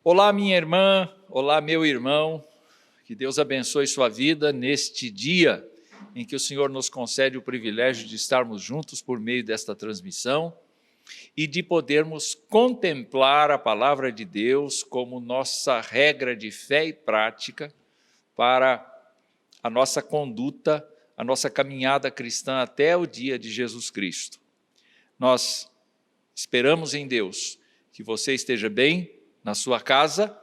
Olá, minha irmã, olá, meu irmão, que Deus abençoe sua vida neste dia em que o Senhor nos concede o privilégio de estarmos juntos por meio desta transmissão e de podermos contemplar a palavra de Deus como nossa regra de fé e prática para a nossa conduta, a nossa caminhada cristã até o dia de Jesus Cristo. Nós esperamos em Deus que você esteja bem na sua casa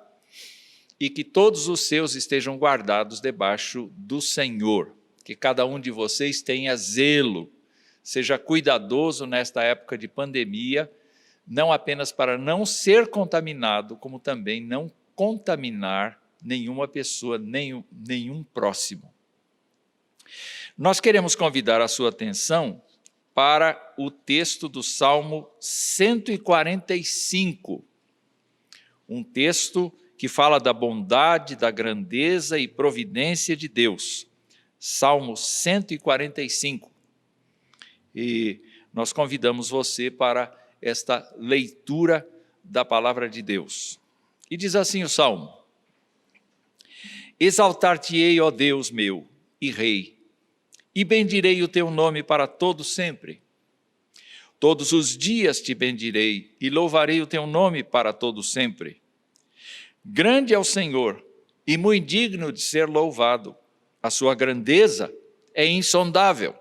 e que todos os seus estejam guardados debaixo do Senhor. Que cada um de vocês tenha zelo, seja cuidadoso nesta época de pandemia, não apenas para não ser contaminado, como também não contaminar nenhuma pessoa, nenhum próximo. Nós queremos convidar a sua atenção para o texto do Salmo 145, um texto que fala da bondade, da grandeza e providência de Deus. Salmo 145. E nós convidamos você para esta leitura da palavra de Deus. E diz assim o Salmo: Exaltar-te-ei, ó Deus meu e Rei, e bendirei o teu nome para todo sempre. Todos os dias te bendirei e louvarei o teu nome para todo sempre. Grande é o Senhor e muito digno de ser louvado. A sua grandeza é insondável.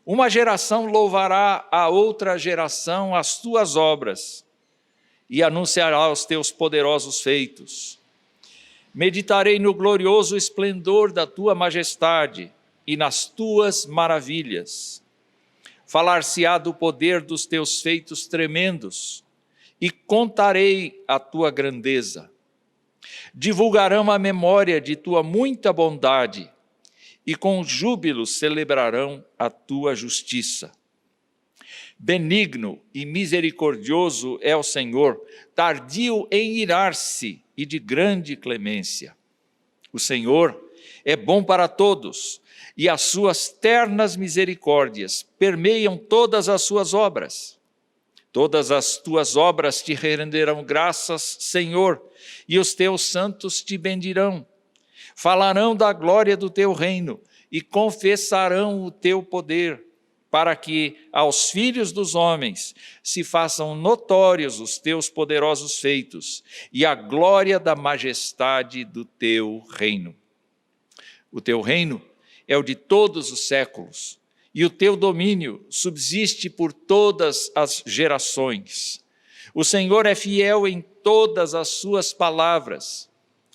Uma geração louvará a outra geração as tuas obras e anunciará os teus poderosos feitos. Meditarei no glorioso esplendor da tua majestade e nas tuas maravilhas. Falar-se-á do poder dos teus feitos tremendos e contarei a tua grandeza. Divulgarão a memória de tua muita bondade e com júbilo celebrarão a tua justiça. Benigno e misericordioso é o Senhor, tardio em irar-se e de grande clemência. O Senhor é bom para todos e as suas ternas misericórdias permeiam todas as suas obras. Todas as tuas obras te renderão graças, Senhor, e os teus santos te bendirão. Falarão da glória do teu reino e confessarão o teu poder, para que aos filhos dos homens se façam notórios os teus poderosos feitos e a glória da majestade do teu reino. O teu reino é o de todos os séculos, e o teu domínio subsiste por todas as gerações. O Senhor é fiel em todas as suas palavras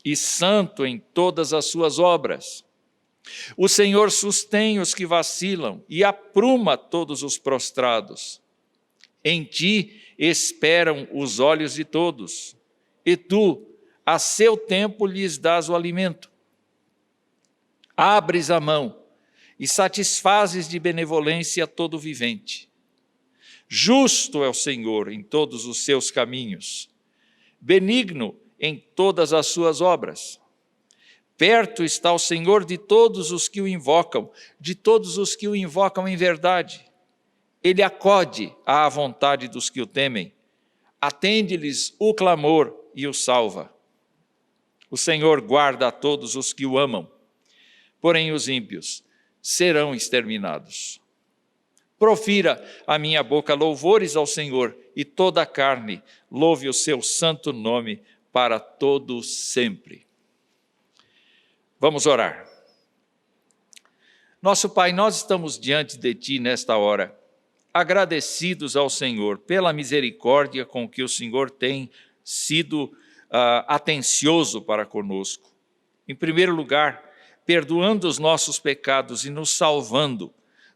e santo em todas as suas obras. O Senhor sustém os que vacilam e apruma todos os prostrados. Em ti esperam os olhos de todos, e tu, a seu tempo, lhes dás o alimento. Abres a mão e satisfazes de benevolência todo vivente. Justo é o Senhor em todos os seus caminhos, benigno em todas as suas obras. Perto está o Senhor de todos os que o invocam, de todos os que o invocam em verdade. Ele acode à vontade dos que o temem, atende-lhes o clamor e o salva. O Senhor guarda a todos os que o amam, porém os ímpios serão exterminados. Profira a minha boca louvores ao Senhor, e toda a carne louve o seu santo nome para todo sempre. Vamos orar. Nosso Pai, nós estamos diante de Ti nesta hora, agradecidos ao Senhor pela misericórdia com que o Senhor tem sido atencioso para conosco. Em primeiro lugar, perdoando os nossos pecados e nos salvando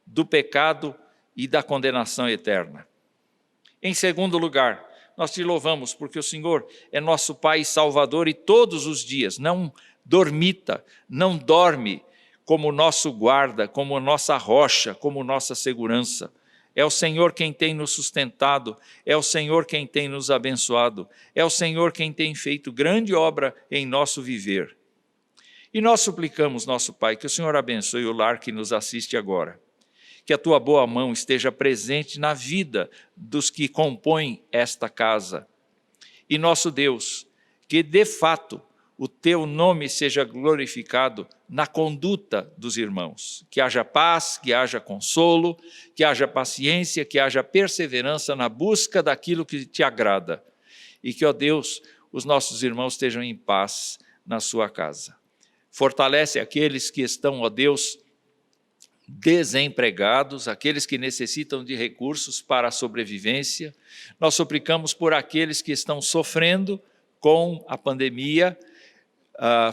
do pecado e da condenação eterna. Em segundo lugar, nós te louvamos porque o Senhor é nosso Pai Salvador e todos os dias não dormita, não dorme como nosso guarda, como nossa rocha, como nossa segurança. É o Senhor quem tem nos sustentado, é o Senhor quem tem nos abençoado, é o Senhor quem tem feito grande obra em nosso viver. E nós suplicamos, nosso Pai, que o Senhor abençoe o lar que nos assiste agora, que a Tua boa mão esteja presente na vida dos que compõem esta casa. E nosso Deus, que de fato o teu nome seja glorificado na conduta dos irmãos, que haja paz, que haja consolo, que haja paciência, que haja perseverança na busca daquilo que te agrada, e que, ó Deus, os nossos irmãos estejam em paz na sua casa. Fortalece aqueles que estão, ó Deus, desempregados, aqueles que necessitam de recursos para a sobrevivência. Nós suplicamos por aqueles que estão sofrendo com a pandemia,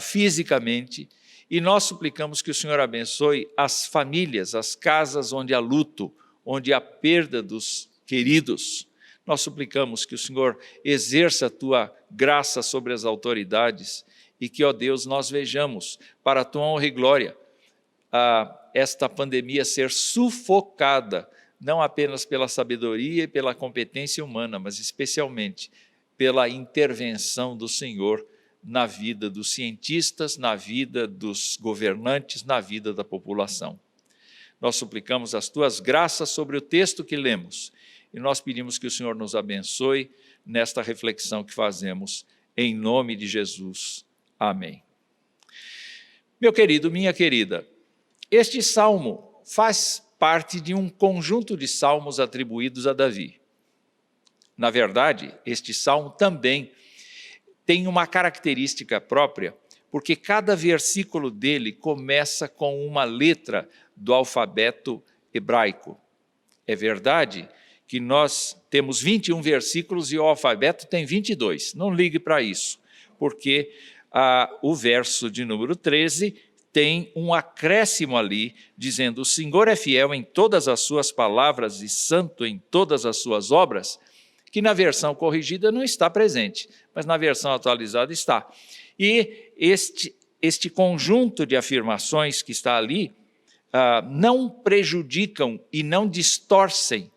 fisicamente, e nós suplicamos que o Senhor abençoe as famílias, as casas onde há luto, onde há perda dos queridos. Nós suplicamos que o Senhor exerça a tua graça sobre as autoridades e que, ó Deus, nós vejamos, para a tua honra e glória, esta pandemia ser sufocada, não apenas pela sabedoria e pela competência humana, mas especialmente pela intervenção do Senhor na vida dos cientistas, na vida dos governantes, na vida da população. Nós suplicamos as tuas graças sobre o texto que lemos e nós pedimos que o Senhor nos abençoe nesta reflexão que fazemos, em nome de Jesus. Amém. Meu querido, minha querida, este salmo faz parte de um conjunto de salmos atribuídos a Davi. Na verdade, este salmo também tem uma característica própria, porque cada versículo dele começa com uma letra do alfabeto hebraico. É verdade que nós temos 21 versículos e o alfabeto tem 22. Não ligue para isso, porque o verso de número 13 tem um acréscimo ali, dizendo: o Senhor é fiel em todas as suas palavras e santo em todas as suas obras, que na versão corrigida não está presente, mas na versão atualizada está. E este conjunto de afirmações que está ali não prejudicam e não distorcem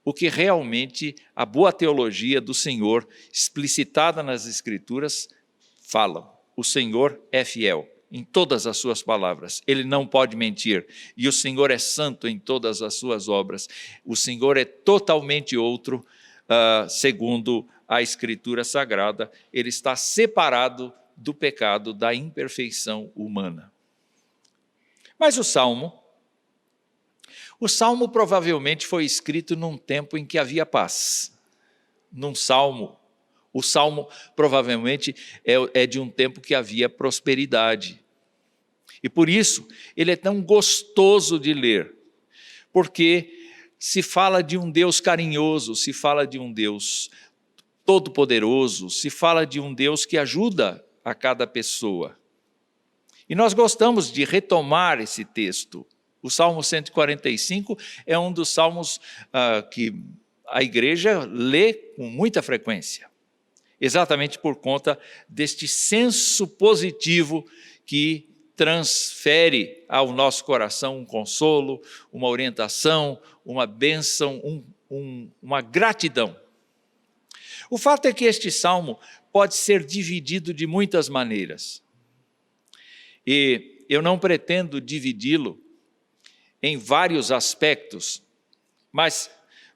o que realmente a boa teologia do Senhor, explicitada nas Escrituras, falam. O Senhor é fiel em todas as suas palavras, Ele não pode mentir, e o Senhor é santo em todas as suas obras. O Senhor é totalmente outro, segundo a Escritura Sagrada, Ele está separado do pecado, da imperfeição humana. Mas o Salmo provavelmente foi escrito num tempo em que havia paz. O Salmo provavelmente é de um tempo que havia prosperidade. E por isso ele é tão gostoso de ler, porque se fala de um Deus carinhoso, se fala de um Deus todo-poderoso, se fala de um Deus que ajuda a cada pessoa. E nós gostamos de retomar esse texto. O Salmo 145 é um dos salmos que a igreja lê com muita frequência, exatamente por conta deste senso positivo que transfere ao nosso coração um consolo, uma orientação, uma bênção, uma gratidão. O fato é que este salmo pode ser dividido de muitas maneiras. E eu não pretendo dividi-lo em vários aspectos, mas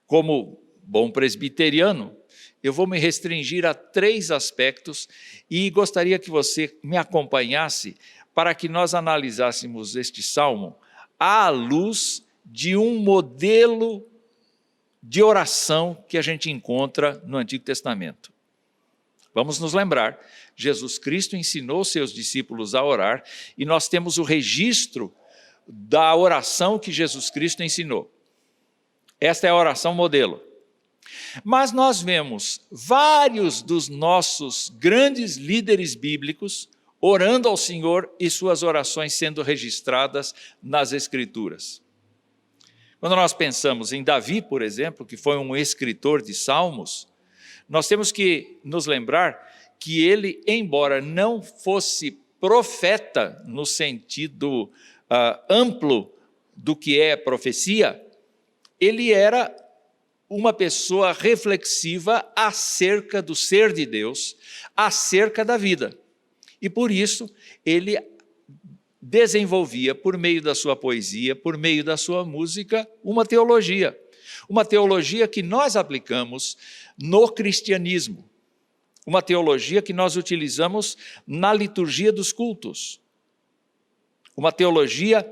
como bom presbiteriano, eu vou me restringir a 3 aspectos e gostaria que você me acompanhasse para que nós analisássemos este salmo à luz de um modelo de oração que a gente encontra no Antigo Testamento. Vamos nos lembrar, Jesus Cristo ensinou seus discípulos a orar e nós temos o registro da oração que Jesus Cristo ensinou. Esta é a oração modelo. Mas nós vemos vários dos nossos grandes líderes bíblicos orando ao Senhor e suas orações sendo registradas nas Escrituras. Quando nós pensamos em Davi, por exemplo, que foi um escritor de salmos, nós temos que nos lembrar que ele, embora não fosse profeta no sentido amplo do que é profecia, ele era uma pessoa reflexiva acerca do ser de Deus, acerca da vida. E por isso ele desenvolvia, por meio da sua poesia, por meio da sua música, uma teologia que nós aplicamos no cristianismo. uma teologia que nós utilizamos na liturgia dos cultos, uma teologia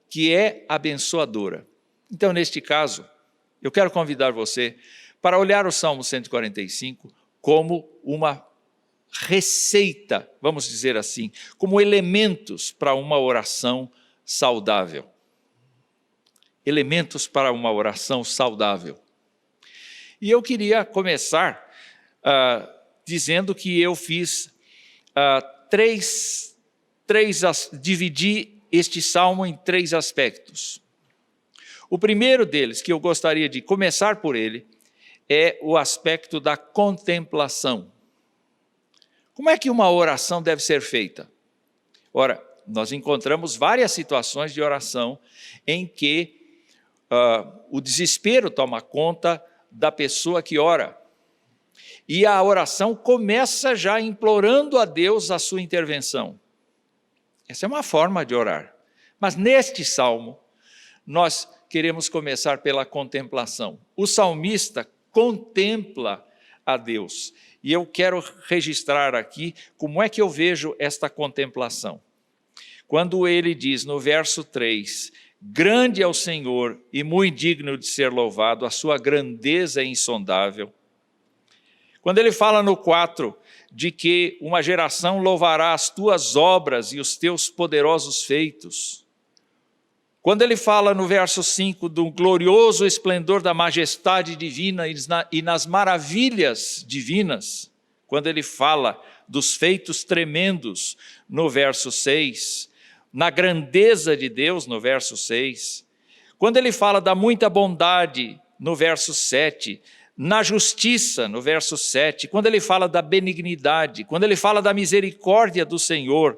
que é abençoadora. Então, neste caso, eu quero convidar você para olhar o Salmo 145 como uma receita, vamos dizer assim, como elementos para uma oração saudável. Elementos para uma oração saudável. E eu queria começar dizendo que eu fiz dividi este salmo em 3 aspectos. O primeiro deles, que eu gostaria de começar por ele, é o aspecto da contemplação. Como é que uma oração deve ser feita? Ora, nós encontramos várias situações de oração em que o desespero toma conta da pessoa que ora. E a oração começa já implorando a Deus a sua intervenção. Essa é uma forma de orar. Mas neste salmo, nós queremos começar pela contemplação. O salmista contempla a Deus. E eu quero registrar aqui como é que eu vejo esta contemplação. Quando ele diz no verso 3, grande é o Senhor e muito digno de ser louvado, a sua grandeza é insondável. Quando ele fala no 4, de que uma geração louvará as tuas obras e os teus poderosos feitos. Quando ele fala no verso 5 do glorioso esplendor da majestade divina e nas maravilhas divinas, quando ele fala dos feitos tremendos no verso 6, na grandeza de Deus no verso 6, quando ele fala da muita bondade no verso 7, na justiça no verso 7, quando ele fala da benignidade, quando ele fala da misericórdia do Senhor,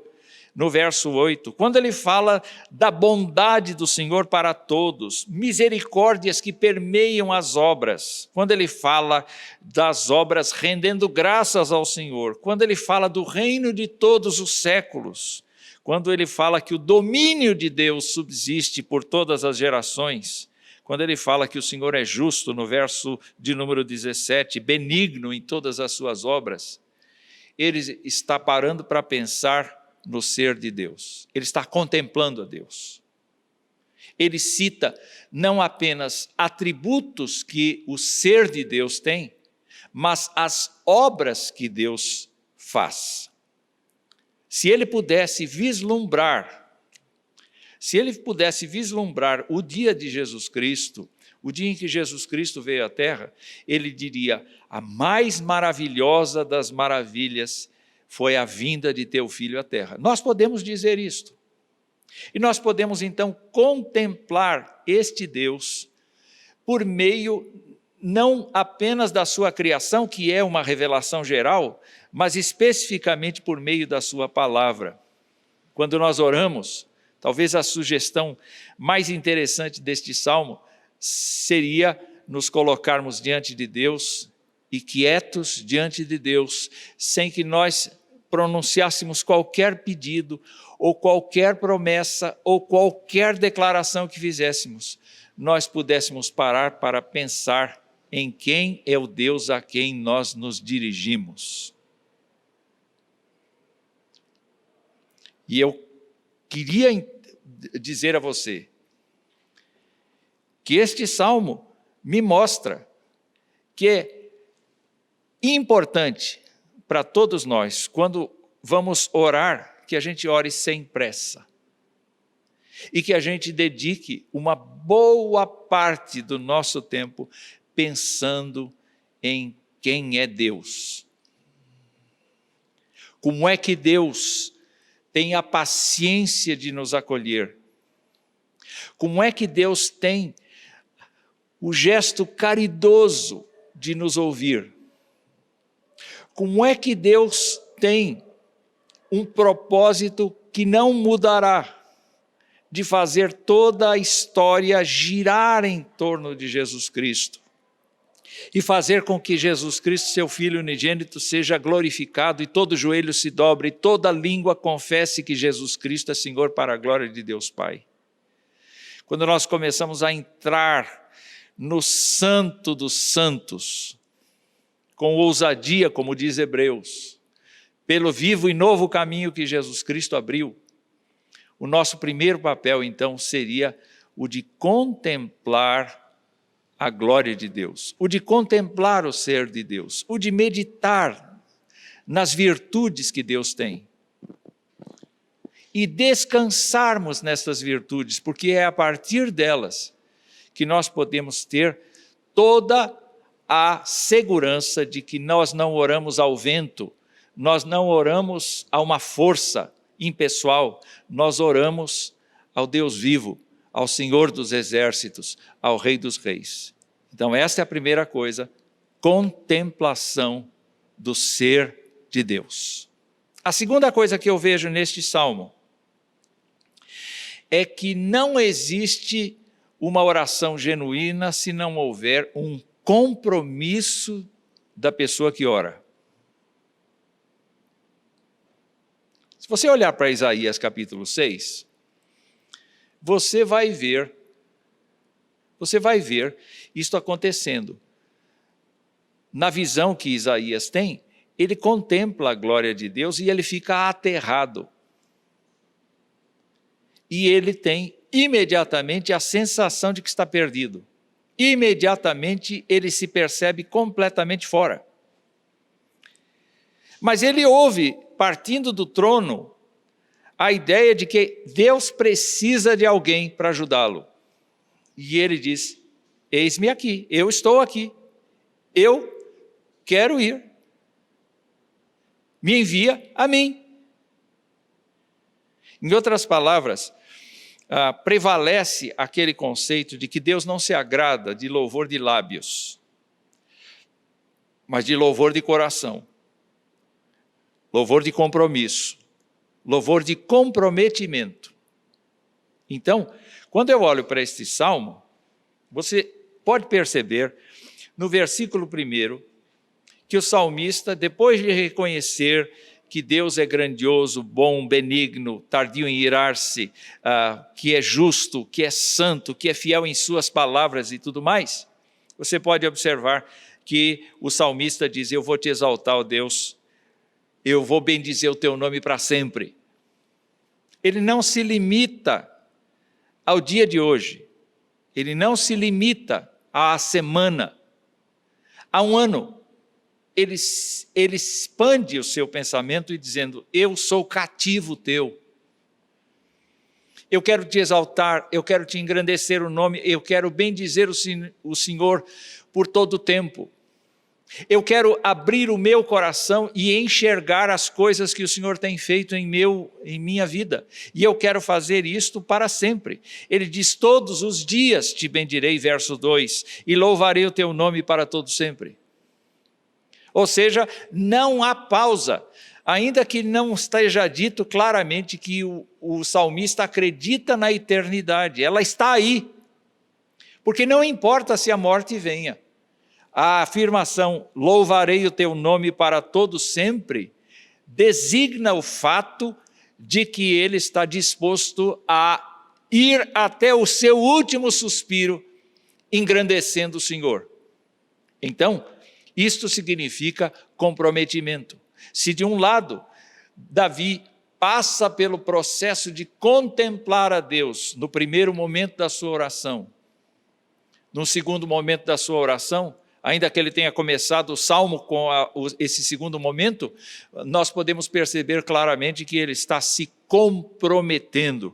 no verso 8, quando ele fala da bondade do Senhor para todos, misericórdias que permeiam as obras, quando ele fala das obras rendendo graças ao Senhor, quando ele fala do reino de todos os séculos, quando ele fala que o domínio de Deus subsiste por todas as gerações, quando ele fala que o Senhor é justo, no verso de número 17, benigno em todas as suas obras, ele está parando para pensar no ser de Deus. Ele está contemplando a Deus. Ele cita não apenas atributos que o ser de Deus tem, mas as obras que Deus faz. Se ele pudesse vislumbrar o dia de Jesus Cristo, o dia em que Jesus Cristo veio à Terra, ele diria, a mais maravilhosa das maravilhas foi a vinda de teu filho à terra. Nós podemos dizer isto. E nós podemos então contemplar este Deus por meio não apenas da sua criação, que é uma revelação geral, mas especificamente por meio da sua palavra. Quando nós oramos, talvez a sugestão mais interessante deste salmo seria nos colocarmos diante de Deus e quietos diante de Deus, sem que nós pronunciássemos qualquer pedido, ou qualquer promessa, ou qualquer declaração que fizéssemos, nós pudéssemos parar para pensar em quem é o Deus a quem nós nos dirigimos. E eu queria dizer a você que este salmo me mostra que é importante para todos nós, quando vamos orar, que a gente ore sem pressa e que a gente dedique uma boa parte do nosso tempo pensando em quem é Deus. Como é que Deus tem a paciência de nos acolher? Como é que Deus tem o gesto caridoso de nos ouvir? Como é que Deus tem um propósito que não mudará, de fazer toda a história girar em torno de Jesus Cristo e fazer com que Jesus Cristo, seu Filho unigênito, seja glorificado e todo joelho se dobre e toda língua confesse que Jesus Cristo é Senhor para a glória de Deus Pai. Quando nós começamos a entrar no Santo dos Santos, com ousadia, como diz Hebreus, pelo vivo e novo caminho que Jesus Cristo abriu, o nosso primeiro papel, então, seria o de contemplar a glória de Deus, o de contemplar o ser de Deus, o de meditar nas virtudes que Deus tem. E descansarmos nessas virtudes, porque é a partir delas que nós podemos ter toda a segurança de que nós não oramos ao vento, nós não oramos a uma força impessoal, nós oramos ao Deus vivo, ao Senhor dos exércitos, ao Rei dos reis. Então esta é a primeira coisa, contemplação do ser de Deus. A segunda coisa que eu vejo neste salmo é que não existe uma oração genuína se não houver um compromisso da pessoa que ora. Se você olhar para Isaías capítulo 6, você vai ver isto acontecendo. Na visão que Isaías tem, ele contempla a glória de Deus e ele fica aterrado. E ele tem imediatamente a sensação de que está perdido. Imediatamente ele se percebe completamente fora. Mas ele ouve, partindo do trono, a ideia de que Deus precisa de alguém para ajudá-lo. E ele diz, eis-me aqui, eu estou aqui, eu quero ir. Me envia a mim. Em outras palavras, prevalece aquele conceito de que Deus não se agrada de louvor de lábios, mas de louvor de coração, louvor de compromisso, louvor de comprometimento. Então, quando eu olho para este salmo, você pode perceber no versículo 1 que o salmista, depois de reconhecer que Deus é grandioso, bom, benigno, tardio em irar-se, que é justo, que é santo, que é fiel em suas palavras e tudo mais, você pode observar que o salmista diz, eu vou te exaltar, ó Deus, eu vou bendizer o teu nome para sempre. Ele não se limita ao dia de hoje, ele não se limita à semana, a um ano. Ele expande o seu pensamento e dizendo, eu sou cativo teu. Eu quero te exaltar, eu quero te engrandecer o nome, eu quero bendizer o Senhor por todo o tempo. Eu quero abrir o meu coração e enxergar as coisas que o Senhor tem feito em minha vida. E eu quero fazer isto para sempre. Ele diz, todos os dias te bendirei, verso 2, e louvarei o teu nome para todo sempre. Ou seja, não há pausa, ainda que não esteja dito claramente que o salmista acredita na eternidade, ela está aí, porque não importa se a morte venha, a afirmação, louvarei o teu nome para todo sempre, designa o fato de que ele está disposto a ir até o seu último suspiro, engrandecendo o Senhor. Então, isto significa comprometimento. Se de um lado, Davi passa pelo processo de contemplar a Deus no primeiro momento da sua oração, no segundo momento da sua oração, ainda que ele tenha começado o salmo com esse segundo momento, nós podemos perceber claramente que ele está se comprometendo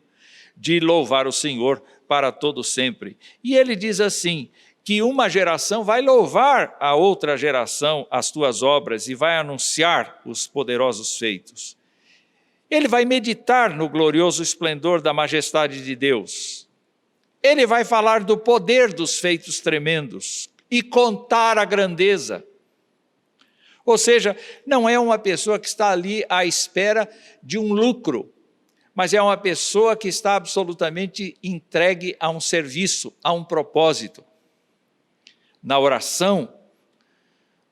de louvar o Senhor para todo sempre. E ele diz assim, que uma geração vai louvar a outra geração as tuas obras e vai anunciar os poderosos feitos. Ele vai meditar no glorioso esplendor da majestade de Deus. Ele vai falar do poder dos feitos tremendos e contar a grandeza. Ou seja, não é uma pessoa que está ali à espera de um lucro, mas é uma pessoa que está absolutamente entregue a um serviço, a um propósito. Na oração,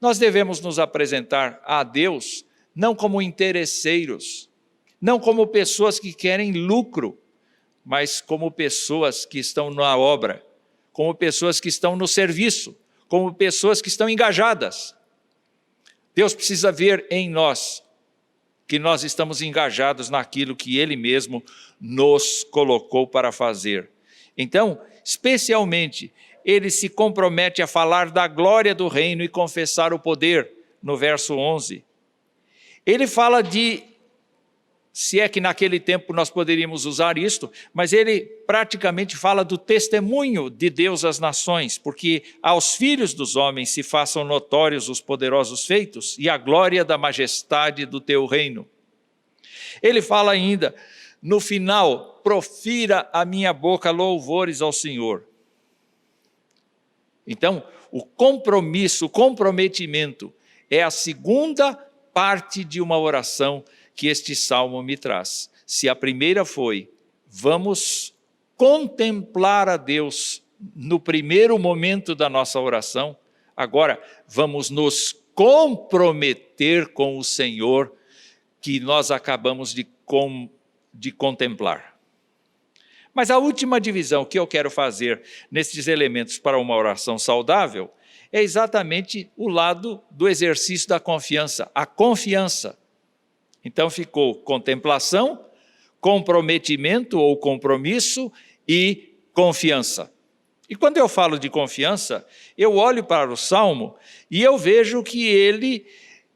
nós devemos nos apresentar a Deus não como interesseiros, não como pessoas que querem lucro, mas como pessoas que estão na obra, como pessoas que estão no serviço, como pessoas que estão engajadas. Deus precisa ver em nós que nós estamos engajados naquilo que Ele mesmo nos colocou para fazer. Então, especialmente, Ele se compromete a falar da glória do reino e confessar o poder, no verso 11. Ele fala de, se é que naquele tempo nós poderíamos usar isto, mas ele praticamente fala do testemunho de Deus às nações, porque aos filhos dos homens se façam notórios os poderosos feitos e a glória da majestade do teu reino. Ele fala ainda, no final, profira a minha boca louvores ao Senhor. Então, o compromisso, o comprometimento é a segunda parte de uma oração que este salmo me traz. Se a primeira foi, vamos contemplar a Deus no primeiro momento da nossa oração, agora vamos nos comprometer com o Senhor que nós acabamos de contemplar. Mas a última divisão que eu quero fazer nesses elementos para uma oração saudável é exatamente o lado do exercício da confiança, a confiança. Então ficou contemplação, comprometimento ou compromisso e confiança. E quando eu falo de confiança, eu olho para o Salmo e eu vejo que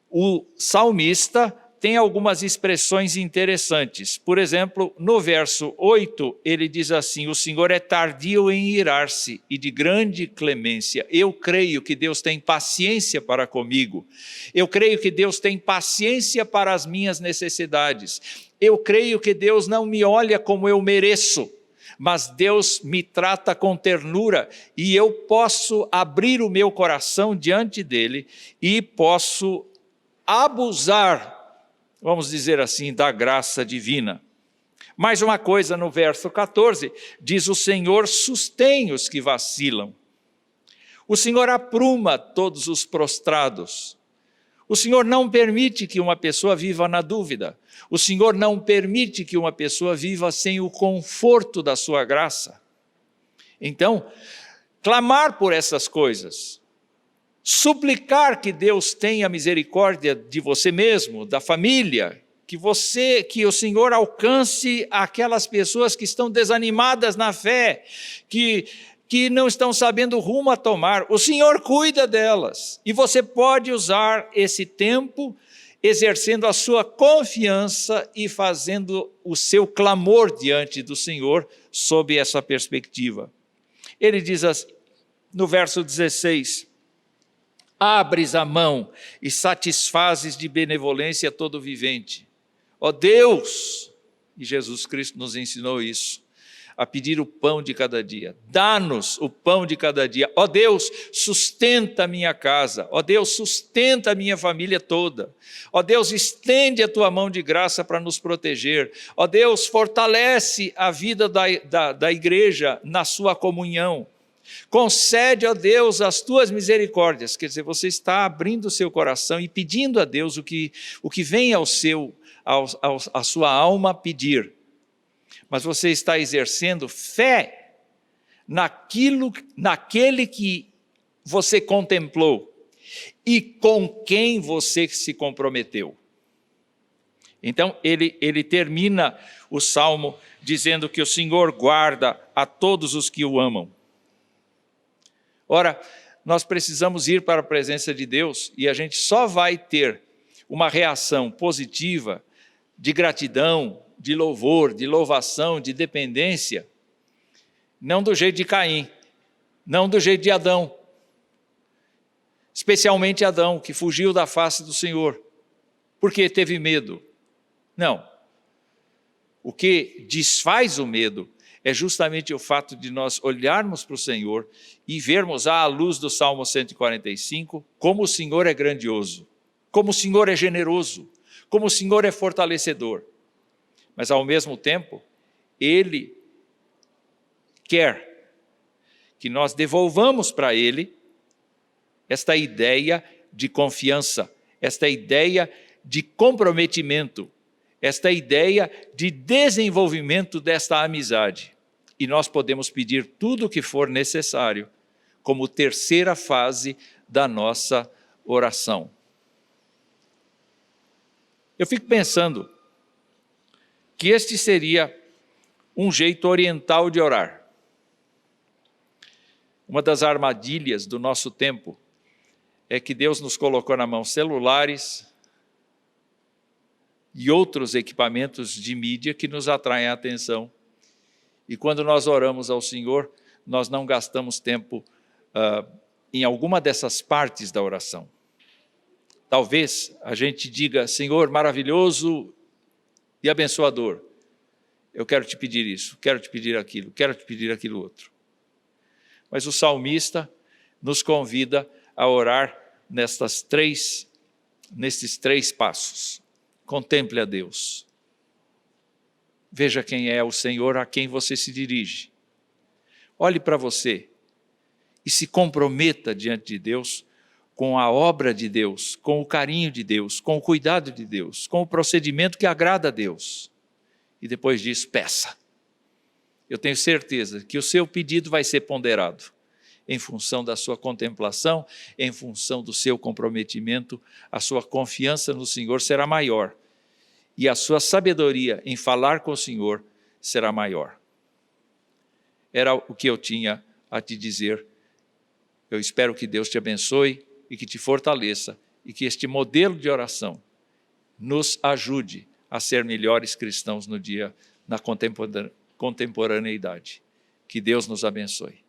o salmista, tem algumas expressões interessantes. Por exemplo, no verso 8, ele diz assim, o Senhor é tardio em irar-se e de grande clemência. Eu creio que Deus tem paciência para comigo. Eu creio que Deus tem paciência para as minhas necessidades. Eu creio que Deus não me olha como eu mereço, mas Deus me trata com ternura e eu posso abrir o meu coração diante dele e posso abusar, vamos dizer assim, da graça divina. Mais uma coisa no verso 14, diz o Senhor sustém os que vacilam. O Senhor apruma todos os prostrados. O Senhor não permite que uma pessoa viva na dúvida. O Senhor não permite que uma pessoa viva sem o conforto da sua graça. Então, clamar por essas coisas, suplicar que Deus tenha misericórdia de você mesmo, da família, que o Senhor alcance aquelas pessoas que estão desanimadas na fé, que não estão sabendo o rumo a tomar. O Senhor cuida delas e você pode usar esse tempo exercendo a sua confiança e fazendo o seu clamor diante do Senhor sob essa perspectiva. Ele diz assim, no verso 16, abres a mão e satisfazes de benevolência todo vivente. Ó Deus, e Jesus Cristo nos ensinou isso, a pedir o pão de cada dia. Dá-nos o pão de cada dia. Ó Deus, sustenta a minha casa. Ó Deus, sustenta a minha família toda. Ó Deus, estende a tua mão de graça para nos proteger. Ó Deus, fortalece a vida da igreja na sua comunhão. Concede, ó Deus, as tuas misericórdias. Quer dizer, você está abrindo o seu coração e pedindo a Deus o que vem à sua alma pedir. Mas você está exercendo fé naquele que você contemplou e com quem você se comprometeu. Então, ele termina o Salmo dizendo que o Senhor guarda a todos os que o amam. Ora, nós precisamos ir para a presença de Deus e a gente só vai ter uma reação positiva de gratidão, de louvor, de louvação, de dependência, não do jeito de Caim, não do jeito de Adão, especialmente Adão, que fugiu da face do Senhor, porque teve medo. Não, o que desfaz o medo é justamente o fato de nós olharmos para o Senhor e vermos à luz do Salmo 145 como o Senhor é grandioso, como o Senhor é generoso, como o Senhor é fortalecedor. Mas ao mesmo tempo, Ele quer que nós devolvamos para Ele esta ideia de confiança, esta ideia de comprometimento, esta ideia de desenvolvimento desta amizade. E nós podemos pedir tudo o que for necessário, como terceira fase da nossa oração. Eu fico pensando que este seria um jeito oriental de orar. Uma das armadilhas do nosso tempo é que Deus nos colocou na mão celulares e outros equipamentos de mídia que nos atraem a atenção. E quando nós oramos ao Senhor, nós não gastamos tempo em alguma dessas partes da oração. Talvez a gente diga, Senhor, maravilhoso e abençoador, eu quero te pedir isso, quero te pedir aquilo outro. Mas o salmista nos convida a orar nesses três passos. Contemple a Deus. Veja quem é o Senhor a quem você se dirige. Olhe para você e se comprometa diante de Deus com a obra de Deus, com o carinho de Deus, com o cuidado de Deus, com o procedimento que agrada a Deus. E depois disso, peça. Eu tenho certeza que o seu pedido vai ser ponderado em função da sua contemplação, em função do seu comprometimento, a sua confiança no Senhor será maior e a sua sabedoria em falar com o Senhor será maior. Era o que eu tinha a te dizer. Eu espero que Deus te abençoe e que te fortaleça e que este modelo de oração nos ajude a ser melhores cristãos na contemporaneidade. Que Deus nos abençoe.